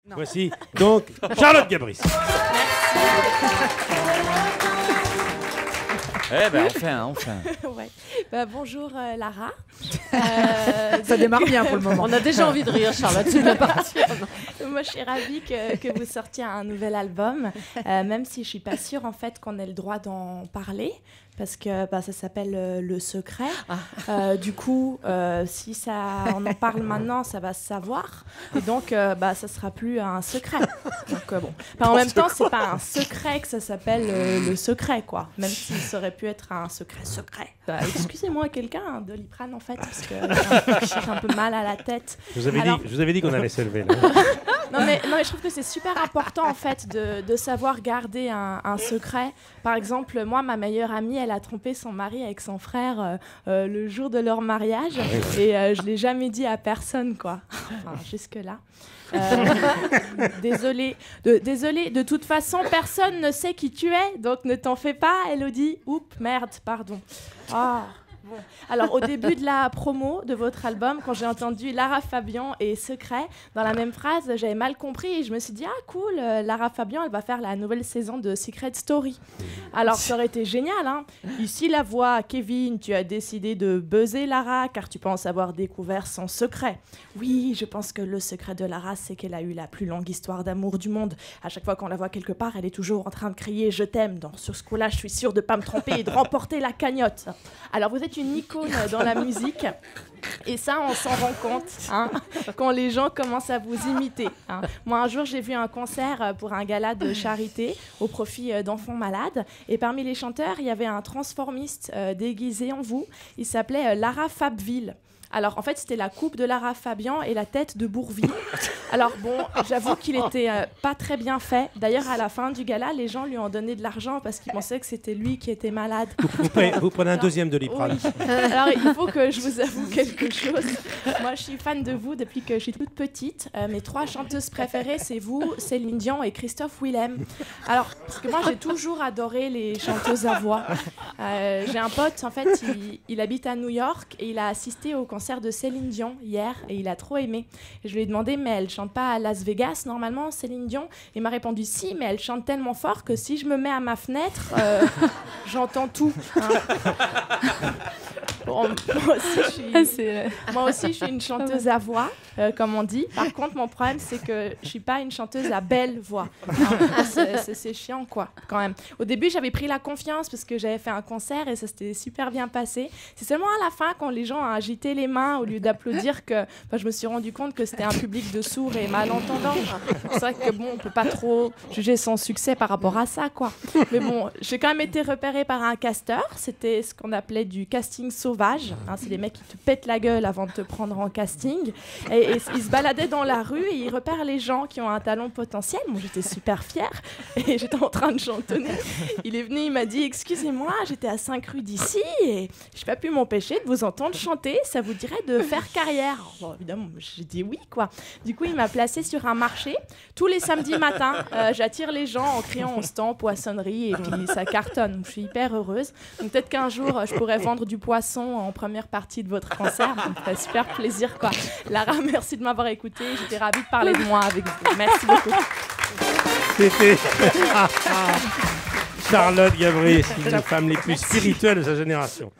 Non. Voici donc Charlotte Gabris. Eh ben enfin. Ouais. Bah, bonjour Lara. Ça démarre bien pour le moment. On a déjà envie de rire, Charlotte, tu veux partir. Moi, je suis ravie que vous sortiez un nouvel album, même si je suis pas sûre en fait qu'on ait le droit d'en parler. Parce que ça s'appelle Le Secret. Du coup, si on en parle maintenant, ça va se savoir. Et donc, ça sera plus un secret. Donc, bon. En même temps, c'est pas un secret que ça s'appelle Le Secret, quoi. Même si ça aurait pu être un secret. Excusez-moi, quelqu'un, Doliprane, en fait, parce que j'ai un peu mal à la tête. Je vous avais dit qu'on allait s'élever, là. Non, mais je trouve que c'est super important, en fait, de savoir garder un secret. Par exemple, moi, ma meilleure amie, elle a trompé son mari avec son frère le jour de leur mariage. Et je ne l'ai jamais dit à personne, quoi. Enfin, jusque-là. Désolée. De toute façon, personne ne sait qui tu es, donc ne t'en fais pas, Elodie. Oups, merde, pardon. Bon. Alors, au début de la promo de votre album, quand j'ai entendu Lara Fabian et Secret, dans la même phrase, j'avais mal compris et je me suis dit, ah cool, Lara Fabian, elle va faire la nouvelle saison de Secret Story. Alors, ça aurait été génial, hein. Ici, la voix, Kevin, tu as décidé de buzzer Lara car tu penses avoir découvert son secret. Oui, je pense que le secret de Lara, c'est qu'elle a eu la plus longue histoire d'amour du monde. À chaque fois qu'on la voit quelque part, elle est toujours en train de crier « Je t'aime ». Sur ce coup-là, je suis sûre de ne pas me tromper et de remporter la cagnotte. Alors, vous êtes une icône dans la musique et ça, on s'en rend compte quand les gens commencent à vous imiter. Moi, un jour, j'ai vu un concert pour un gala de charité au profit d'enfants malades et parmi les chanteurs, il y avait un transformiste déguisé en vous. Il s'appelait Lara Fabville. Alors, en fait, c'était la coupe de Lara Fabian et la tête de Bourvil. Alors, bon, j'avoue qu'il était pas très bien fait. D'ailleurs, à la fin du gala, les gens lui ont donné de l'argent parce qu'ils pensaient que c'était lui qui était malade. Vous prenez un deuxième Doliprane. Oui. Alors, il faut que je vous avoue quelque chose. Moi, je suis fan de vous depuis que je suis toute petite. Mes 3 chanteuses préférées, c'est vous, Céline Dion et Christophe Willem. Alors, parce que moi, j'ai toujours adoré les chanteuses à voix. J'ai un pote, en fait, il habite à New York et il a assisté au concert de Céline Dion hier et il a trop aimé. Et je lui ai demandé, mais elle chante pas à Las Vegas normalement, Céline Dion? Il m'a répondu, si, mais elle chante tellement fort que si je me mets à ma fenêtre, j'entends tout. Bon, moi aussi, je suis une chanteuse à voix, comme on dit. Par contre, mon problème, c'est que je suis pas une chanteuse à belle voix. C'est chiant, quoi, quand même. Au début, j'avais pris la confiance parce que j'avais fait un concert et ça s'était super bien passé. C'est seulement à la fin, quand les gens ont agité les mains au lieu d'applaudir, que je me suis rendu compte que c'était un public de sourds et malentendants. C'est vrai que bon, on peut pas trop juger son succès par rapport à ça, quoi. Mais bon, j'ai quand même été repérée par un casteur. C'était ce qu'on appelait du casting sauvage. C'est des mecs qui te pètent la gueule avant de te prendre en casting. Et ils se baladaient dans la rue et ils repèrent les gens qui ont un talent potentiel. Moi, j'étais super fière et j'étais en train de chantonner. Il est venu, il m'a dit « Excusez-moi, j'étais à 5 rues d'ici et j'ai pas pu m'empêcher de vous entendre chanter. Ça vous dirait de faire carrière ?» Bon, évidemment, j'ai dit oui, quoi. Du coup, il m'a placée sur un marché. Tous les samedis matins, j'attire les gens en criant au stand poissonnerie et puis ça cartonne. Donc, je suis hyper heureuse. Donc, peut-être qu'un jour, je pourrais vendre du poisson en première partie de votre concert. Ça me ferait super plaisir, quoi. Lara, merci de m'avoir écoutée. J'étais ravie de parler de moi avec vous. Merci beaucoup. C'était Charlotte Gabris, une des femmes les plus spirituelles de sa génération.